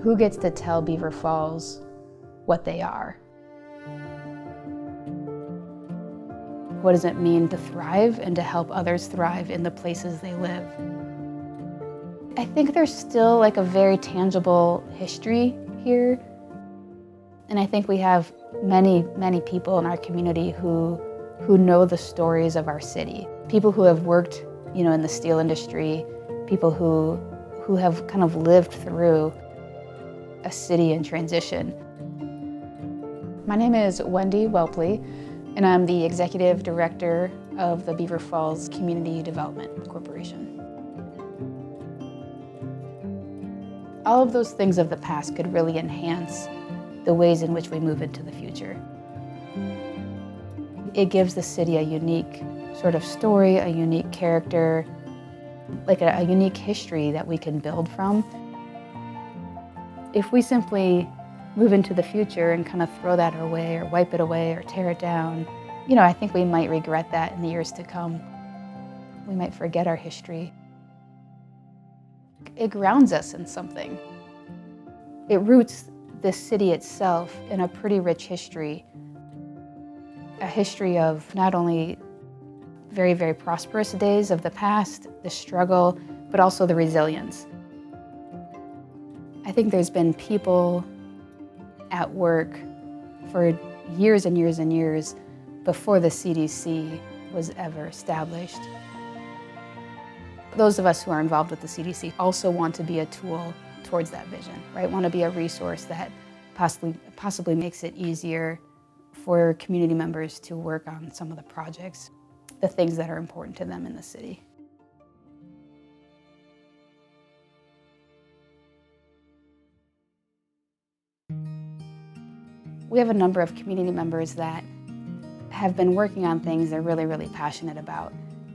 Who gets to tell Beaver Falls what they are? What does it mean to thrive and to help others thrive in the places they live? I think there's still like a very tangible history here. And I think we have many, many people in our community who know the stories of our city. People who have worked, in the steel industry, people who have kind of lived through a city in transition. My name is Wendy Welpley, and I'm the Executive Director of the Beaver Falls Community Development Corporation. All of those things of the past could really enhance the ways in which we move into the future. It gives the city a unique sort of story, a unique character, like a unique history that we can build from. If we simply move into the future and kind of throw that away or wipe it away or tear it down, I think we might regret that in the years to come. We might forget our history. It grounds us in something. It roots this city itself in a pretty rich history. A history of not only very, very prosperous days of the past, the struggle, but also the resilience. I think there's been people at work for years and years and years before the CDC was ever established. Those of us who are involved with the CDC also want to be a tool towards that vision, right? Want to be a resource that possibly makes it easier for community members to work on some of the projects, the things that are important to them in the city. We have a number of community members that have been working on things they're really, really passionate about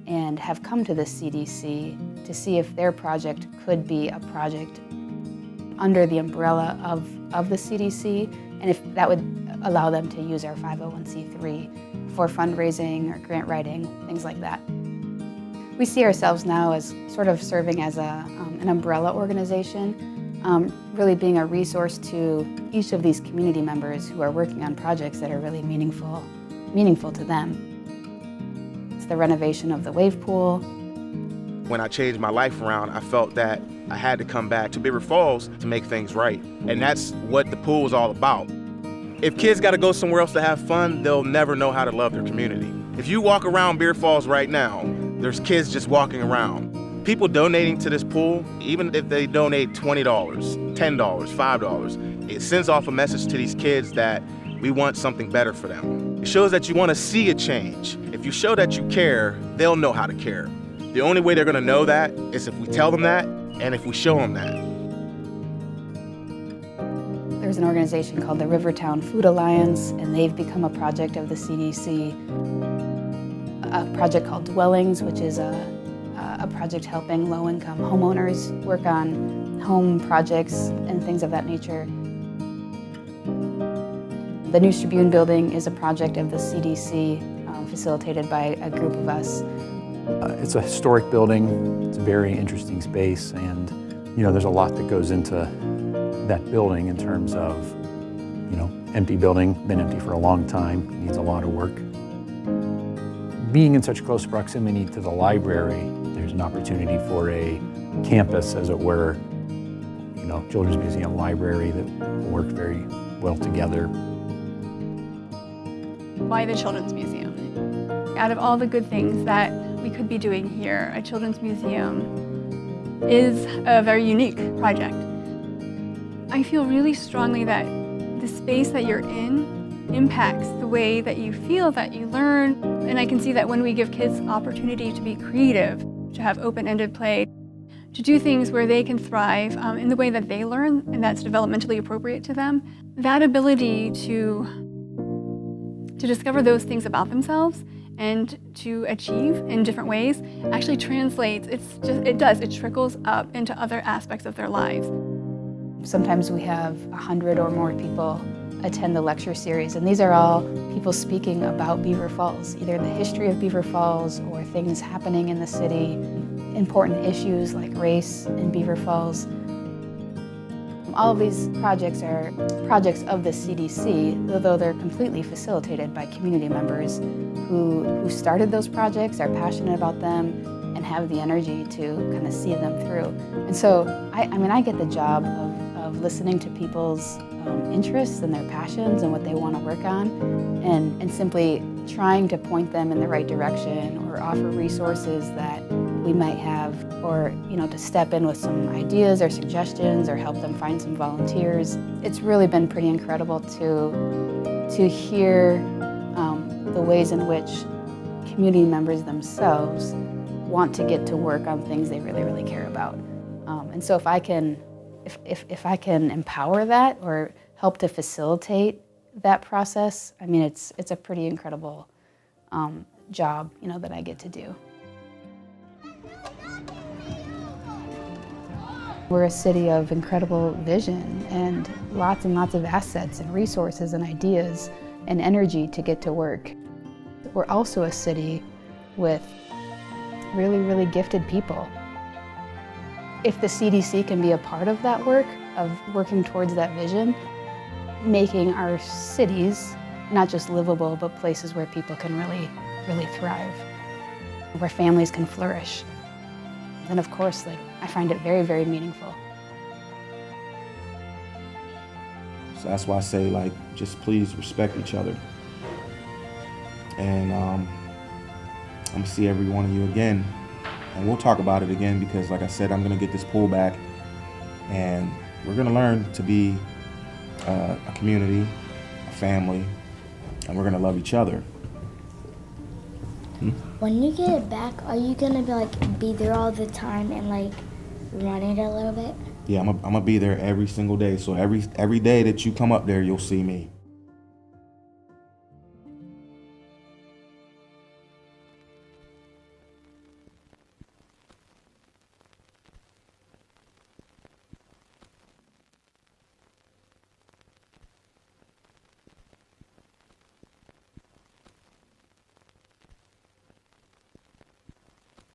and have come to the CDC to see if their project could be a project under the umbrella of the CDC, and if that would allow them to use our 501c3 for fundraising or grant writing, things like that. We see ourselves now as sort of serving as an umbrella organization, really being a resource to each of these community members who are working on projects that are really meaningful to them. It's the renovation of the wave pool. When I changed my life around, I felt that I had to come back to Beaver Falls to make things right. And that's what the pool is all about. If kids got to go somewhere else to have fun, they'll never know how to love their community. If you walk around Beaver Falls right now, there's kids just walking around. People donating to this pool, even if they donate $20, $10, $5, it sends off a message to these kids that we want something better for them. It shows that you want to see a change. If you show that you care, they'll know how to care. The only way they're going to know that is if we tell them that and if we show them that. There's an organization called the Rivertown Food Alliance, and they've become a project of the CDC. A project called Dwellings, which is a project helping low-income homeowners work on home projects and things of that nature. The News Tribune building is a project of the CDC, facilitated by a group of us. It's a historic building. It's a very interesting space, and there's a lot that goes into that building in terms of, empty building, been empty for a long time, needs a lot of work. Being in such close proximity to the library, there's an opportunity for a campus, as it were, Children's Museum library that work very well together. Why the Children's Museum? Out of all the good things that we could be doing here, a children's museum is a very unique project. I feel really strongly that the space that you're in impacts the way that you feel, that you learn. And I can see that when we give kids opportunity to be creative, to have open-ended play, to do things where they can thrive in the way that they learn and that's developmentally appropriate to them, that ability to discover those things about themselves and to achieve in different ways actually translates, it trickles up into other aspects of their lives. Sometimes we have 100 or more people attend the lecture series, and these are all people speaking about Beaver Falls, either the history of Beaver Falls or things happening in the city, important issues like race in Beaver Falls. All of these projects are projects of the CDC, although they're completely facilitated by community members who started those projects, are passionate about them, and have the energy to kind of see them through. And so, I get the job of listening to people's interests and their passions and what they want to work on, and simply trying to point them in the right direction or offer resources that we might have, or to step in with some ideas or suggestions or help them find some volunteers. It's really been pretty incredible to hear the ways in which community members themselves want to get to work on things they really, really care about. And so if I can empower that or help to facilitate that process, it's a pretty incredible job, that I get to do. We're a city of incredible vision and lots of assets and resources and ideas and energy to get to work. We're also a city with really, really gifted people. If the CDC can be a part of that work, of working towards that vision, making our cities not just livable, but places where people can really, really thrive, where families can flourish. And of course, I find it very, very meaningful. So that's why I say, just please respect each other. And I'm gonna see every one of you again. And we'll talk about it again because, like I said, I'm gonna get this pool back and we're gonna learn to be a community, a family, and we're gonna love each other. When you get it back, are you gonna be there all the time and run it a little bit? Yeah, I'm gonna be there every single day. So every day that you come up there, you'll see me.